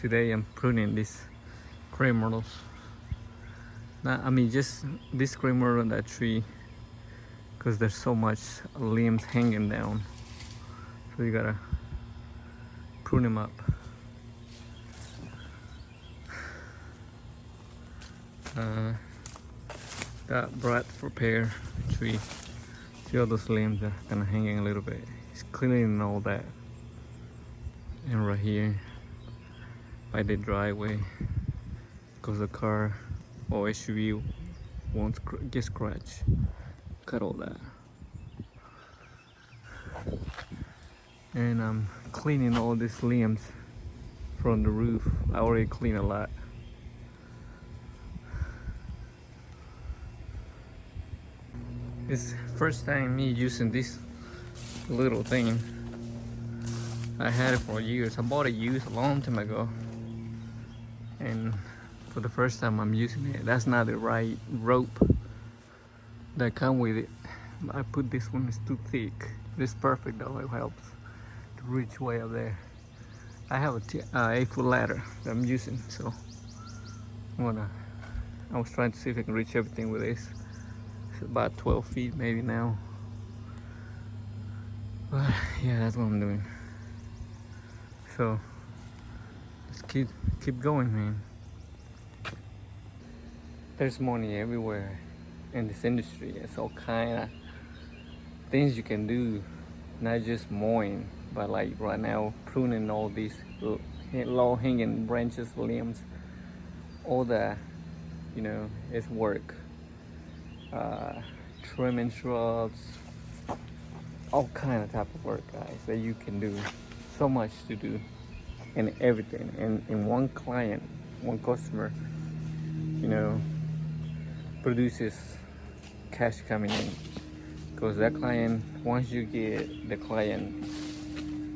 Today I'm pruning these cream myrtles. Just this cream myrtle on that tree, because there's so much limbs hanging down. So you gotta prune them up. That Bradford pear tree, see all those limbs are kind of hanging a little bit. It's cleaning all that. And right here by the driveway, because the car or SUV won't get scratched. Cut all that. And I'm cleaning all these limbs from the roof. I already cleaned a lot. It's first time me using this little thing. I had it for years. I bought it used a long time ago, and for the first time I'm using it. That's not the right rope that come with it. I put this one, it's too thick. This is perfect though, it helps to reach way up there. I have a 8-foot ladder that I'm using, so I was trying to see if I can reach everything with this. It's about 12 feet maybe now. But yeah, that's what I'm doing. So let's keep going, man. There's money everywhere in this industry. It's all kind of things you can do, not just mowing, but like right now pruning all these low hanging branches, limbs, all that, you know, it's work. Trimming shrubs, all kind of type of work, guys, that you can do. So much to do, and everything, and one client, one customer, you know, produces cash coming in, because that client, once you get the client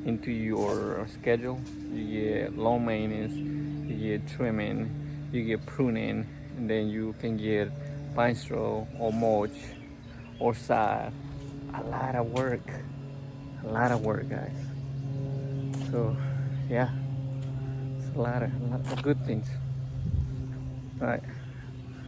into your schedule, you get lawn maintenance, you get trimming, you get pruning, and then you can get pine straw or mulch or sod. A lot of work, guys. So yeah, it's a lot of good things. All right.